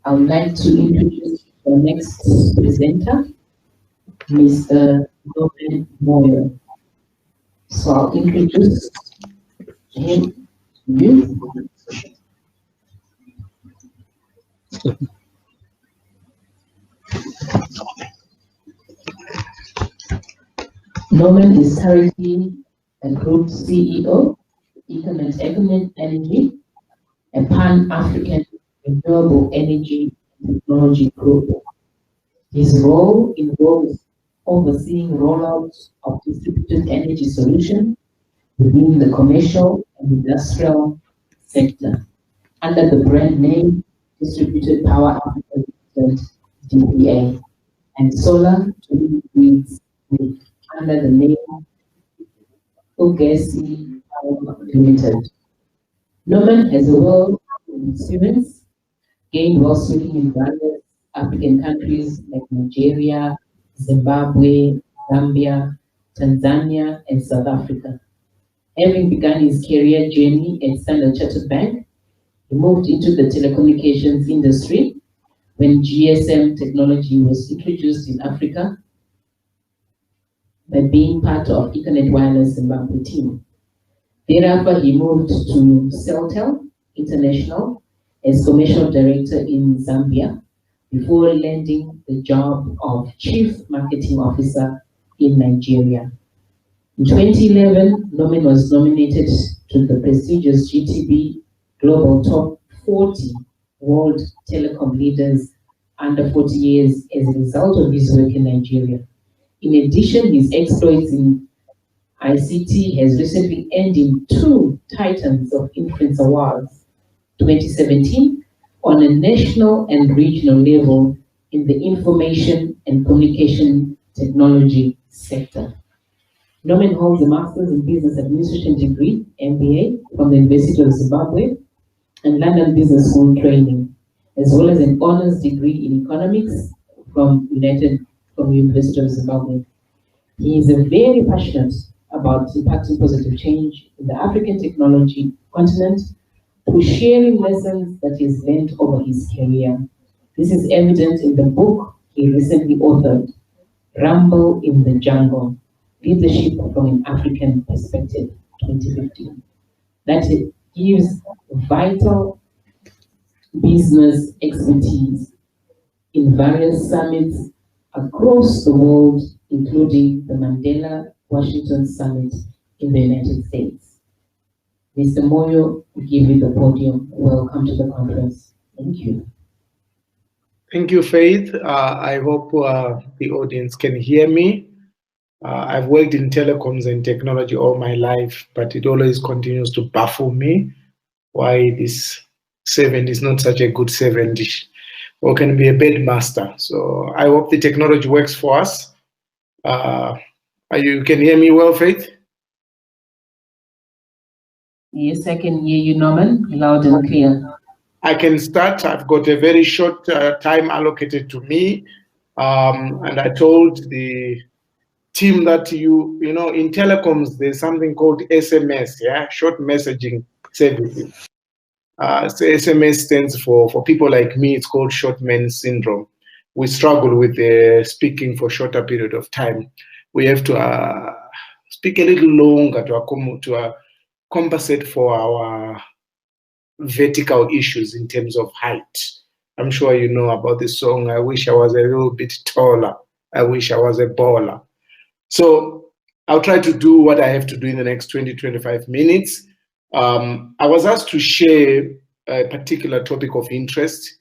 I would like to introduce the next presenter, Mr. Norman Moyo. So I'll introduce him to you. Norman is currently a group CEO, Econet Energy, a Pan-African renewable energy technology group. His role involves overseeing rollouts of distributed energy solutions within the commercial and industrial sector under the brand name Distributed Power Africa Limited, DPA, and solar to grids under the name Ugesi Power Limited. Norman has a wealth of experience gained while working in various African countries like Nigeria, Zimbabwe, Zambia, Tanzania, and South Africa. Having begun his career journey at Standard Chartered Bank, he moved into the telecommunications industry when GSM technology was introduced in Africa by being part of Econet Wireless Zimbabwe team. Thereafter, he moved to Celtel International as commercial director in Zambia before landing the job of chief marketing officer in Nigeria. In 2011, Norman was nominated to the prestigious GTB Global Top 40 World Telecom Leaders under 40 years as a result of his work in Nigeria. In addition, his exploits in ICT has recently earned him 2 Titans of Influence Awards, 2017 on a national and regional level in the information and communication technology sector. Norman holds a Master's in Business Administration degree, MBA, from the University of Zimbabwe and London Business School training, as well as an honors degree in economics from University of Zimbabwe. He is very passionate about impacting positive change in the African technology continent through sharing lessons that he's learned over his career. This is evident in the book he recently authored, Rumble in the Jungle, Leadership from an African Perspective, 2015. That it gives vital business expertise in various summits across the world, including the Mandela Washington Summit in the United States. Mr. Moyo, we give you the podium. Welcome to the conference. Thank you. Thank you, Faith. I hope the audience can hear me. I've worked in telecoms and technology all my life, but it always continues to baffle me why this 7 is not such a good 70 or can be a bad master. So I hope the technology works for us. You can hear me well, Faith? Yes, I can hear you, Norman, loud and clear. I can start. I've got a very short time allocated to me. And I told the team that you know, in telecoms, there's something called SMS, yeah, short messaging services. So SMS stands for people like me, it's called short man syndrome. We struggle with speaking for shorter period of time. We have to speak a little longer to compensate for our vertical issues in terms of height. I'm sure you know about this song, I wish I was a little bit taller. I wish I was a baller. So I'll try to do what I have to do in the next 20-25 minutes. I was asked to share a particular topic of interest,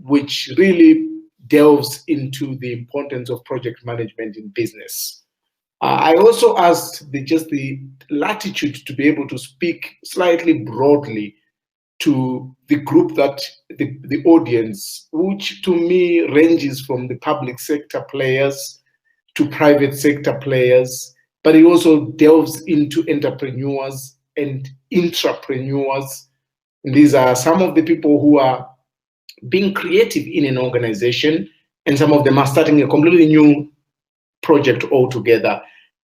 which really delves into the importance of project management in business. I also asked just the latitude to be able to speak slightly broadly to the group that the audience, which to me ranges from the public sector players to private sector players, but it also delves into entrepreneurs and intrapreneurs. And these are some of the people who are being creative in an organization, and some of them are starting a completely new project altogether.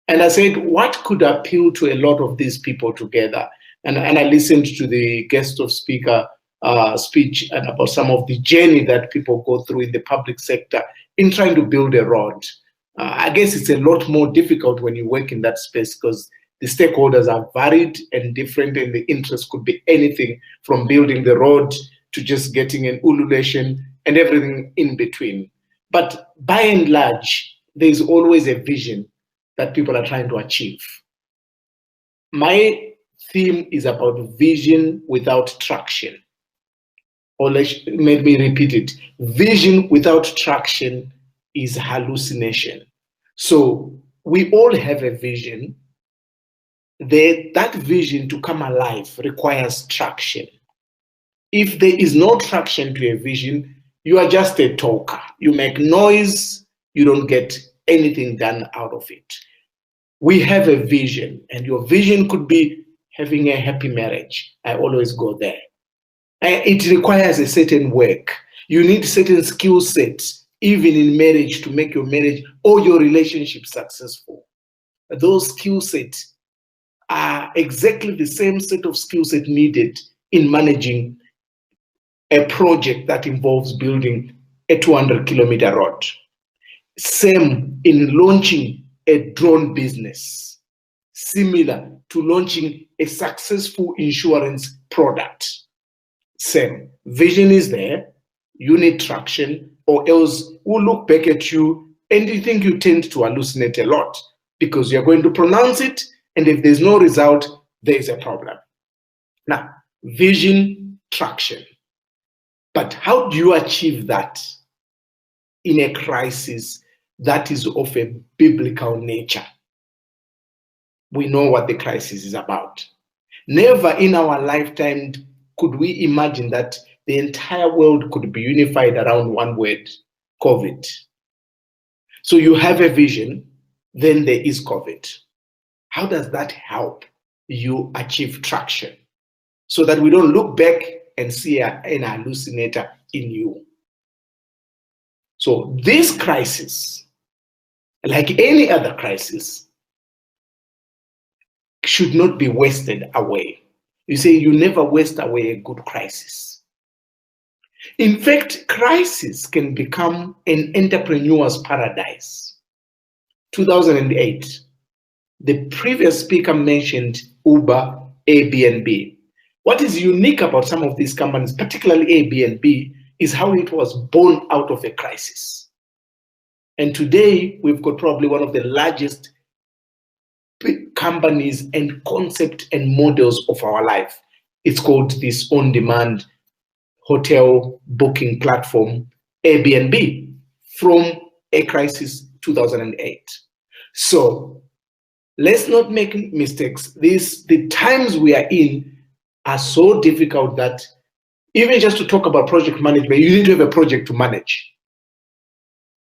And I said, what could appeal to a lot of these people together? And I listened to the guest of speaker, speech and about some of the journey that people go through in the public sector in trying to build a road. I guess it's a lot more difficult when you work in that space because the stakeholders are varied and different, and the interest could be anything from building the road to just getting an ululation and everything in between. But by and large, there's always a vision that people are trying to achieve. My theme is about vision without traction. Or let me repeat it. Vision without traction is hallucination. So we all have a vision. That vision to come alive requires traction. If there is no traction to a vision, you are just a talker. You make noise, you don't get anything done out of it. We have a vision, and your vision could be having a happy marriage. I always go there. It requires a certain work. You need certain skill sets, even in marriage, to make your marriage or your relationship successful. Those skill sets are exactly the same set of skill set needed in managing a project that involves building a 200-kilometer road. Same in launching a drone business, similar to launching a successful insurance product. Same. Vision is there, you need traction, or else we'll look back at you and you think you tend to hallucinate a lot because you're going to pronounce it, and if there's no result, there's a problem. Now, vision, traction. But how do you achieve that in a crisis that is of a biblical nature? We know what the crisis is about. Never in our lifetime could we imagine that the entire world could be unified around one word, COVID. So you have a vision, then there is COVID. How does that help you achieve traction so that we don't look back and see an hallucinator in you? So this crisis, like any other crisis, should not be wasted away. You say you never waste away a good crisis. In fact, crisis can become an entrepreneur's paradise. 2008, the previous speaker mentioned Uber, Airbnb. What is unique about some of these companies, particularly Airbnb, is how it was born out of a crisis. And today, we've got probably one of the largest companies and concept and models of our life. It's called this on-demand hotel booking platform, Airbnb, from a crisis 2008. So let's not make mistakes. The times we are in are so difficult that even just to talk about project management, you need to have a project to manage.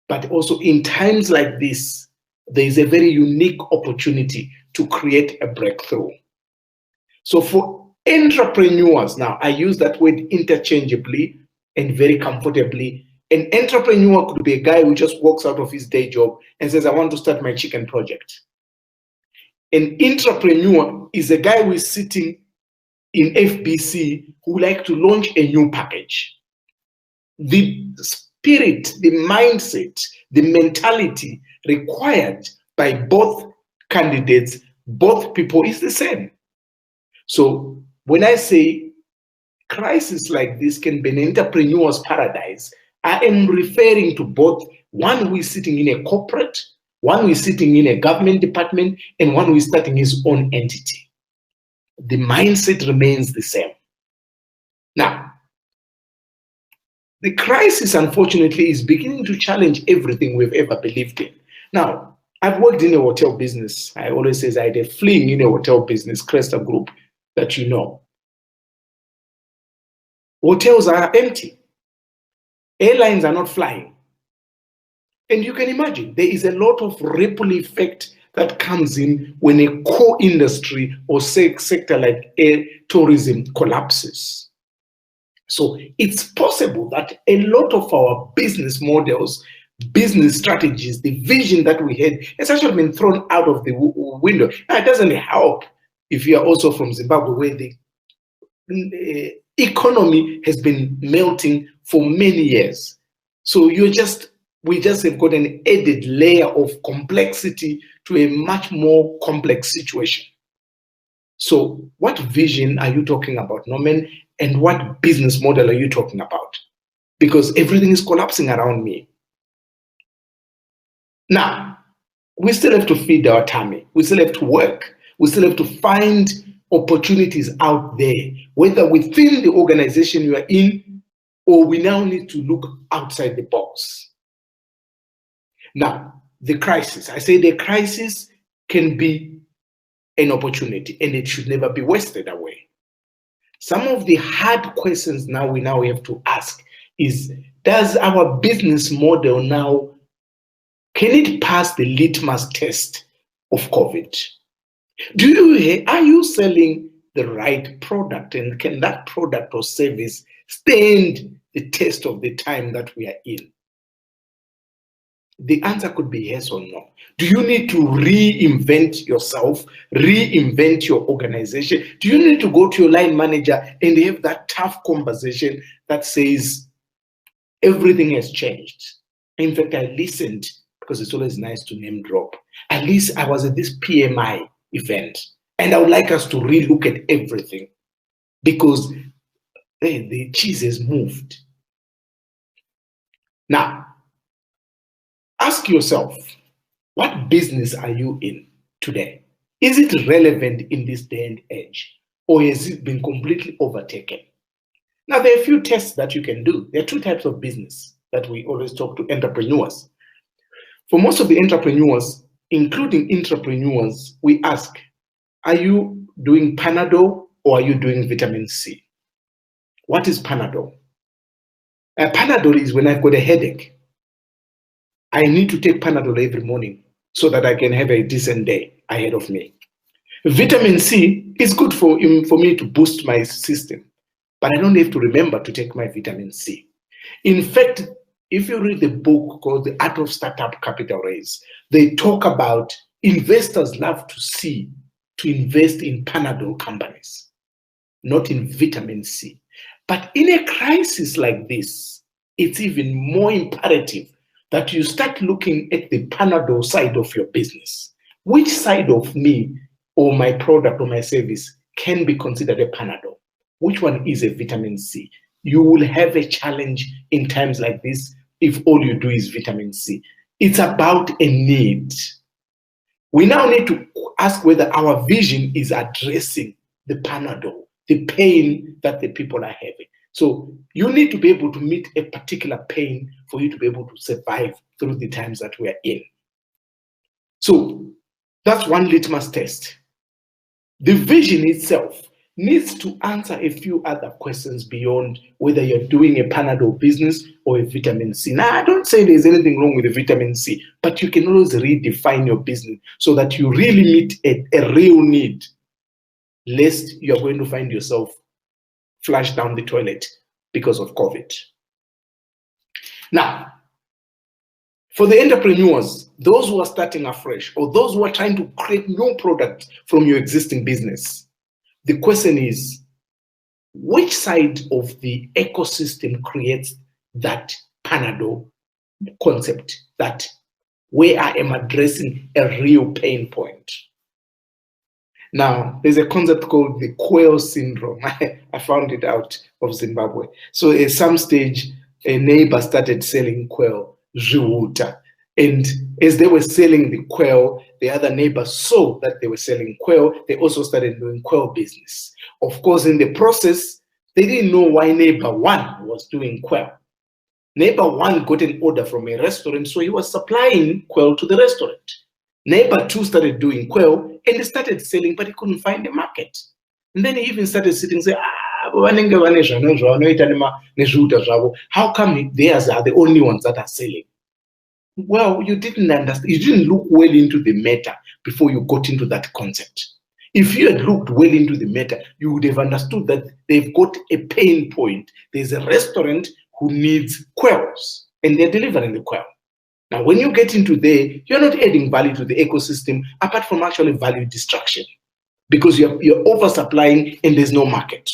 But also in times like this, there is a very unique opportunity to create a breakthrough. So for entrepreneurs, now I use that word interchangeably and very comfortably. An entrepreneur could be a guy who just walks out of his day job and says, I want to start my chicken project. An entrepreneur is a guy who is sitting in FBC who like to launch a new package. The spirit, the mindset, the mentality required by both candidates, both people is the same. So when I say crisis like this can be an entrepreneur's paradise, I am referring to both one who is sitting in a corporate, one who is sitting in a government department, and one who is starting his own entity. The mindset remains the same. Now, the crisis, unfortunately, is beginning to challenge everything we've ever believed in. Now, I've worked in a hotel business. I always say I had a fling in a hotel business, Cresta Group, that you know. Hotels are empty. Airlines are not flying. And you can imagine there is a lot of ripple effect that comes in when a core industry or sector like air tourism collapses. So it's possible that a lot of our business models, business strategies, the vision that we had has actually been thrown out of the window. Now, it doesn't help if you are also from Zimbabwe, where the economy has been melting for many years. So we just have got an added layer of complexity to a much more complex situation. So what vision are you talking about, Norman? And what business model are you talking about? Because everything is collapsing around me. Now, we still have to feed our tummy. We still have to work. We still have to find opportunities out there, whether within the organization you are in, or we now need to look outside the box. Now, the crisis. I say the crisis can be an opportunity, and it should never be wasted away. Some of the hard questions we have to ask is, does our business model now, can it pass the litmus test of COVID? Are you selling the right product, and can that product or service stand the test of the time that we are in? The answer could be yes or no. Do you need to reinvent yourself, reinvent your organization? Do you need to go to your line manager and have that tough conversation that says everything has changed? In fact, I listened, because it's always nice to name drop. At least I was at this PMI event, and I would like us to relook at everything, because the cheese has moved. Now, ask yourself, what business are you in today? Is it relevant in this day and age, or has it been completely overtaken? Now, there are a few tests that you can do. There are two types of business that we always talk to entrepreneurs. For most of the entrepreneurs, including intrapreneurs, we ask, are you doing Panadol or are you doing vitamin C? What is Panadol? Panadol is when I've got a headache. I need to take Panadol every morning so that I can have a decent day ahead of me. Vitamin C is good for me to boost my system, but I don't have to remember to take my vitamin C. In fact, if you read the book called The Art of Startup Capital Raise, they talk about investors love to invest in Panadol companies, not in vitamin C. But in a crisis like this, it's even more imperative that you start looking at the Panadol side of your business. Which side of me or my product or my service can be considered a Panadol? Which one is a vitamin C? You will have a challenge in times like this if all you do is vitamin C. It's about a need. We now need to ask whether our vision is addressing the Panadol, the pain that the people are having. So you need to be able to meet a particular pain for you to be able to survive through the times that we are in. So that's one litmus test. The vision itself needs to answer a few other questions beyond whether you're doing a Panadol business or a vitamin C. Now, I don't say there's anything wrong with the vitamin C, but you can always redefine your business so that you really meet a real need, lest you're going to find yourself flushed down the toilet because of COVID. Now, for the entrepreneurs, those who are starting afresh or those who are trying to create new products from your existing business, the question is, which side of the ecosystem creates that Panadol concept, that where I am addressing a real pain point? Now, there's a concept called the quail syndrome. I found it out of Zimbabwe. So at some stage, a neighbor started selling quail, Zvihuta. And as they were selling the quail, the other neighbors saw that they were selling quail. They also started doing quail business. Of course, in the process, they didn't know why neighbor one was doing quail. Neighbor one got an order from a restaurant, so he was supplying quail to the restaurant. Neighbor two started doing quail, and he started selling, but he couldn't find a market. And then he even started sitting and saying, how come theirs are the only ones that are selling? Well, you didn't understand. You didn't look well into the matter before you got into that concept. If you had looked well into the matter, you would have understood that they've got a pain point. There's a restaurant who needs quails, and they're delivering the quail. Now, when you get into there, you're not adding value to the ecosystem apart from actually value destruction, because you're oversupplying and there's no market.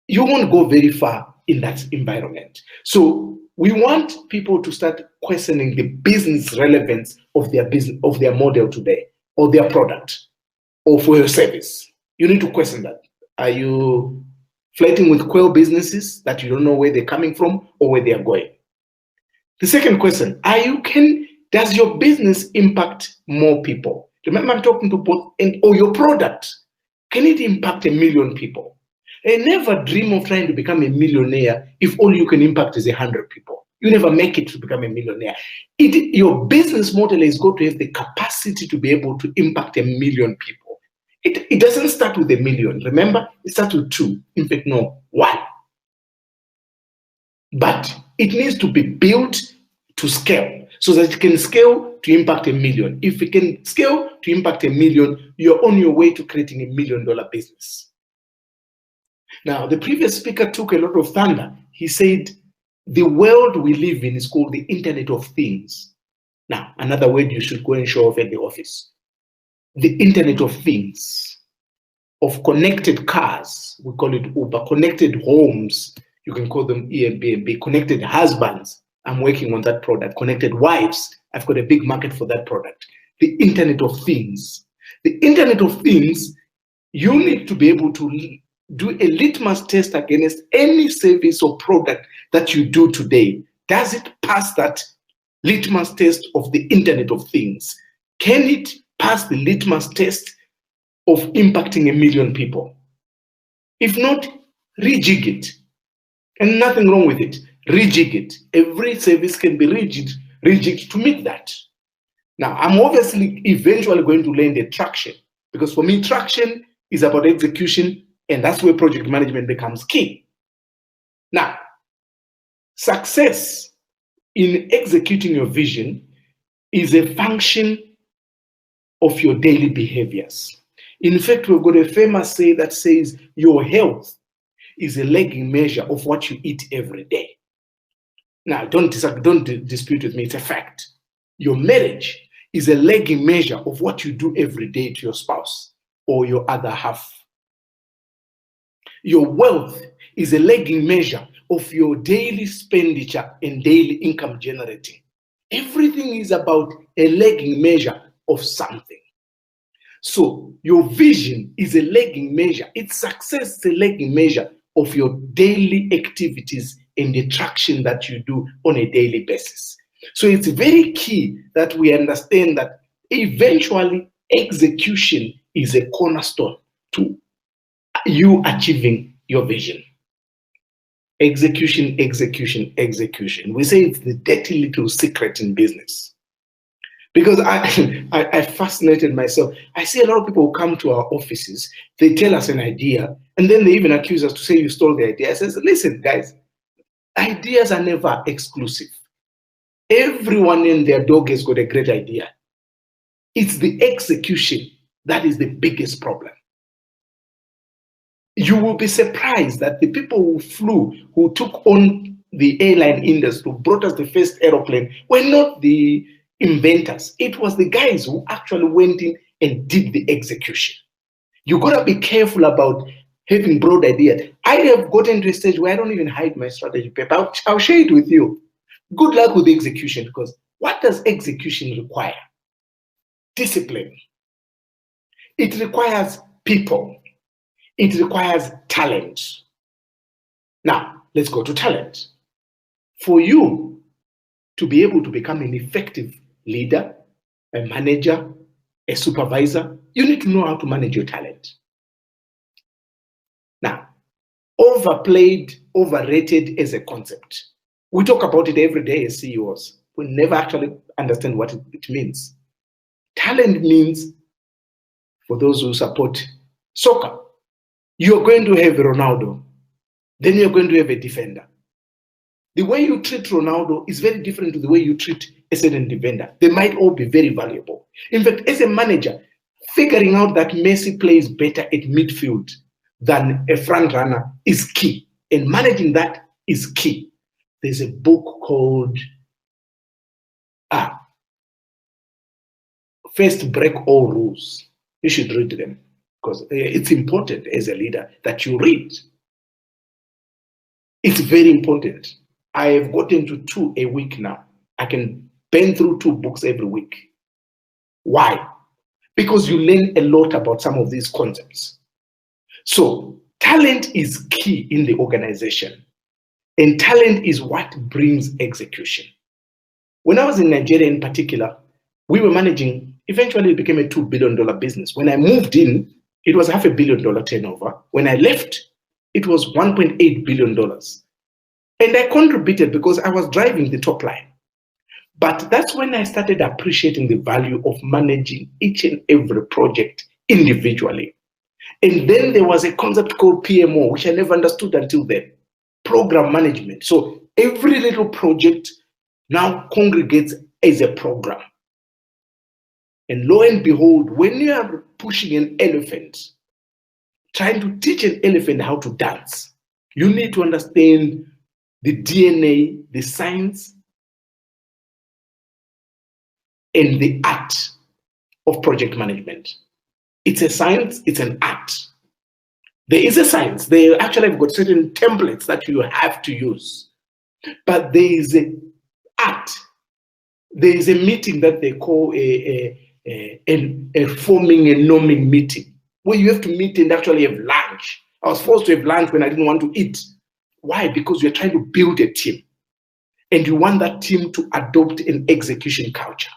you won't go very far in that environment. So we want people to start questioning the business relevance of their business, of their model today, or their product, or for your service. You need to question that. Are you flirting with quail businesses that you don't know where they're coming from or where they are going? The second question, does your business impact more people? Remember, I'm talking to both, or your product, can it impact 1 million people? And never dream of trying to become a millionaire if all you can impact is 100 people. You never make it to become a millionaire. Your business model has got to have the capacity to be able to impact 1 million people. It doesn't start with 1 million. Remember, it starts with 2. In fact, no, 1. But it needs to be built to scale so that it can scale to impact 1 million. If it can scale to impact 1 million, you're on your way to creating $1 million business. Now, the previous speaker took a lot of thunder. He said, the world we live in is called the Internet of Things. Now, another word you should go and show off at the office. The Internet of Things, of connected cars, we call it Uber, connected homes, you can call them Airbnb, connected husbands, I'm working on that product, connected wives, I've got a big market for that product. The Internet of Things. The Internet of Things, you need to be able to do a litmus test against any service or product that you do today. Does it pass that litmus test of the Internet of Things? Can it pass the litmus test of impacting 1 million people? If not, rejig it. And nothing wrong with it. Rejig it. Every service can be rejigged to meet that. Now, I'm obviously eventually going to land a traction, because for me, traction is about execution, and that's where project management becomes key. Now, success in executing your vision is a function of your daily behaviors. In fact, we've got a famous say that says your health is a lagging measure of what you eat every day. Now, don't dispute with me, it's a fact. Your marriage is a lagging measure of what you do every day to your spouse or your other half. Your wealth is a lagging measure of your daily expenditure and daily income generating. Everything is about a lagging measure of something. So your vision is a lagging measure. Its success is a lagging measure of your daily activities and the traction that you do on a daily basis. So it's very key that we understand that eventually execution is a cornerstone to you achieving your vision. Execution, execution, execution. We say it's the dirty little secret in business. Because I fascinated myself. I see a lot of people who come to our offices, they tell us an idea, and then they even accuse us to say you stole the idea. I says, listen, guys, ideas are never exclusive. Everyone and their dog has got a great idea. It's the execution that is the biggest problem. You will be surprised that the people who flew, who took on the airline industry, who brought us the first aeroplane, were not the inventors. It was the guys who actually went in and did the execution. You gotta be careful about having broad ideas. I have gotten to a stage where I don't even hide my strategy paper. I'll share it with you. Good luck with the execution, because what does execution require? Discipline. It requires people. It requires talent. Now, let's go to talent. For you to be able to become an effective leader, a manager, a supervisor, you need to know how to manage your talent. Now, overplayed, overrated as a concept. We talk about it every day as CEOs. We never actually understand what it means. Talent means, for those who support soccer, you're going to have Ronaldo, then you're going to have a defender. The way you treat Ronaldo is very different to the way you treat a certain defender. They might all be very valuable. In fact, as a manager, figuring out that Messi plays better at midfield than a front runner is key. And managing that is key. There's a book called First Break All Rules. You should read them, because it's important as a leader that you read. It's very important. I have gotten to 2 a week now. I can burn through 2 books every week. Why? Because you learn a lot about some of these concepts. So talent is key in the organization, and talent is what brings execution. When I was in Nigeria in particular, we were managing, eventually it became a $2 billion business. When I moved in, it was $500 million turnover. When I left, it was $1.8 billion. And I contributed because I was driving the top line. But that's when I started appreciating the value of managing each and every project individually. And then there was a concept called PMO, which I never understood until then, program management. So every little project now congregates as a program. And lo and behold, when you are pushing an elephant, trying to teach an elephant how to dance, you need to understand the DNA, the science, and the art of project management. It's a science, it's an art. There is a science. They actually have got certain templates that you have to use. But there is an art. There is a meeting that they call a forming and norming meeting, where you have to meet and actually have lunch. I was forced to have lunch when I didn't want to eat. Why? Because you're trying to build a team. And you want that team to adopt an execution culture.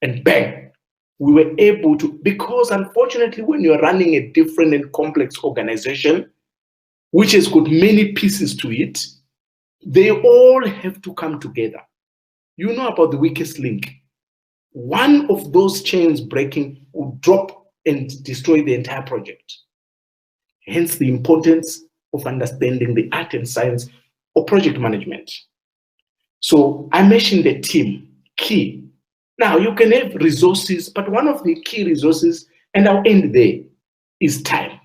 And bang, we were able to, because unfortunately, when you're running a different and complex organization, which has got many pieces to it, they all have to come together. You know about the weakest link. One of those chains breaking will drop and destroy the entire project. Hence the importance of understanding the art and science of project management. So I mentioned the team, key. Now you can have resources, but one of the key resources, and I'll end there, is time.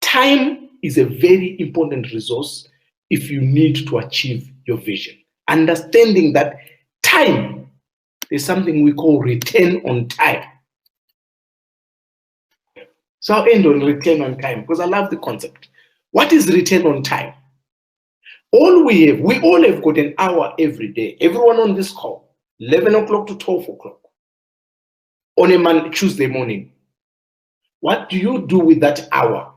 Time is a very important resource if you need to achieve your vision. Understanding that time is something we call return on time. So I'll end on return on time because I love the concept. What is return on time? We all have got an hour every day. Everyone on this call, 11 o'clock to 12 o'clock on a Tuesday morning. What do you do with that hour?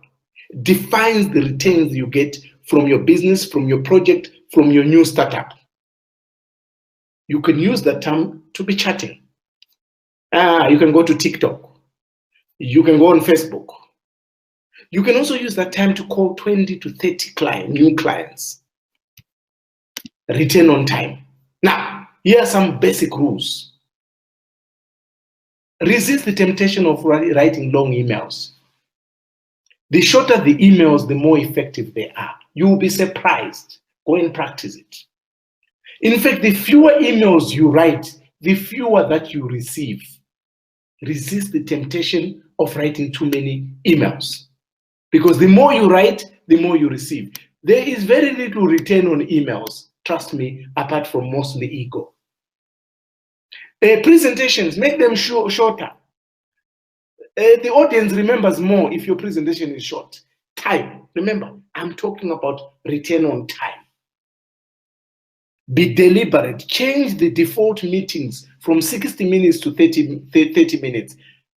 Defines the returns you get from your business, from your project, from your new startup. You can use that time to be chatting. You can go to TikTok. You can go on Facebook. You can also use that time to call 20 to 30 new clients. Return on time. Now, here are some basic rules. Resist the temptation of writing long emails. The shorter the emails, the more effective they are. You will be surprised. Go and practice it. In fact, the fewer emails you write, the fewer that you receive. Resist the temptation of writing too many emails. Because the more you write, the more you receive. There is very little return on emails, trust me, apart from mostly ego. Presentations, make them shorter. The audience remembers more if your presentation is short. Time, remember, I'm talking about return on time. Be deliberate. Change the default meetings from 60 minutes to 30 minutes.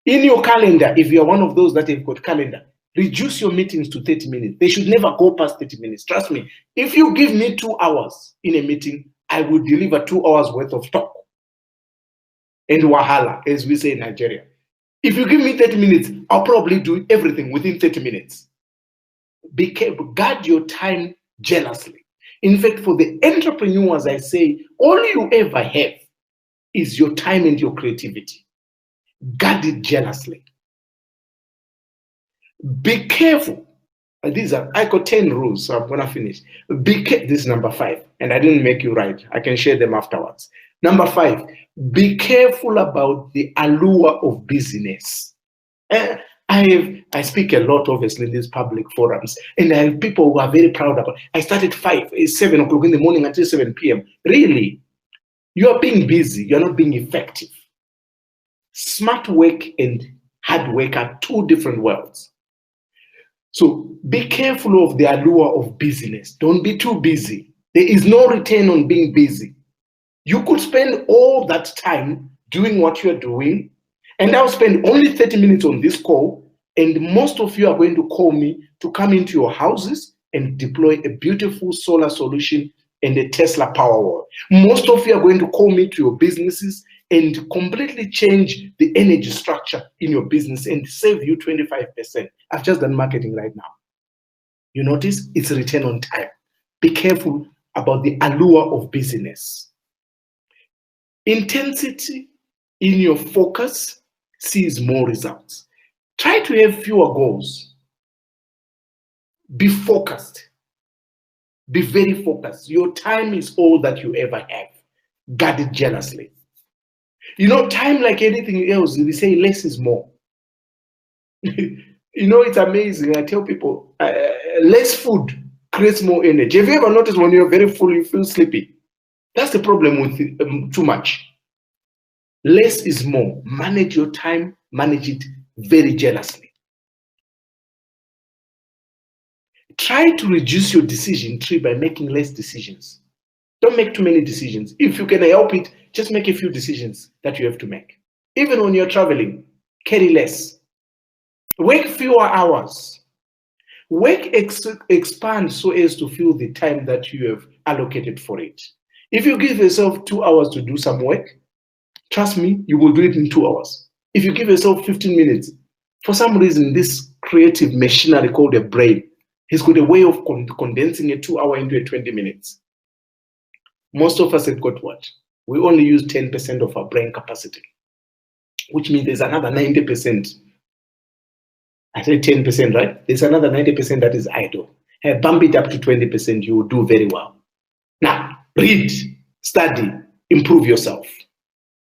In your calendar, if you're one of those that have got calendar, reduce your meetings to 30 minutes. They should never go past 30 minutes. Trust me, if you give me 2 hours in a meeting, I will deliver 2 hours worth of talk. And wahala, as we say in Nigeria. If you give me 30 minutes, I'll probably do everything within 30 minutes. Be careful, guard your time jealously. In fact, for the entrepreneurs, I say, all you ever have is your time and your creativity. Guard it jealously. Be careful. I got 10 rules, so I'm going to finish. This is number 5, and I didn't make you write. I can share them afterwards. Number 5, be careful about the allure of business. I speak a lot, obviously, in these public forums, and I have people who are very proud about it. I started 7 o'clock in the morning until 7 p.m. Really? You are being busy. You're not being effective. Smart work and hard work are 2 different worlds. So be careful of the allure of busyness. Don't be too busy. There is no return on being busy. You could spend all that time doing what you're doing, and I'll spend only 30 minutes on this call, and most of you are going to call me to come into your houses and deploy a beautiful solar solution and a Tesla Powerwall. Most of you are going to call me to your businesses and completely change the energy structure in your business and save you 25%. I've just done marketing right now. You notice it's a return on time. Be careful about the allure of busyness. Intensity in your focus sees more results. Try to have fewer goals. Be focused. Be very focused. Your time is all that you ever have. Guard it jealously. You know, time, like anything else, they say less is more. You know, it's amazing. I tell people, less food creates more energy. Have you ever noticed when you're very full, you feel sleepy? That's the problem with too much. Less is more. Manage your time, manage it very jealously. Try to reduce your decision tree by making less decisions. Don't make too many decisions. If you can help it, just make a few decisions that you have to make. Even when you're traveling, carry less. Work fewer hours. Work expand so as to fill the time that you have allocated for it. If you give yourself 2 hours to do some work, trust me, you will do it in 2 hours. If you give yourself 15 minutes, for some reason, this creative machinery called a brain has got a way of condensing a 2 hour into a 20 minutes. Most of us have got what? We only use 10% of our brain capacity, which means there's another 90%. I said 10%, right? There's another 90% that is idle. Bump it up to 20%, you will do very well. Now, read, study, improve yourself.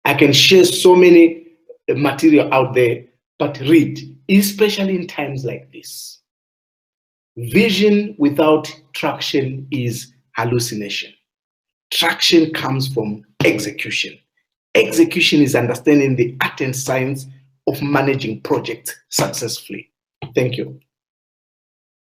I can share so many material out there, but read, especially in times like this. Vision without traction is hallucination. Traction comes from execution. Execution is understanding the art and science of managing projects successfully. Thank you.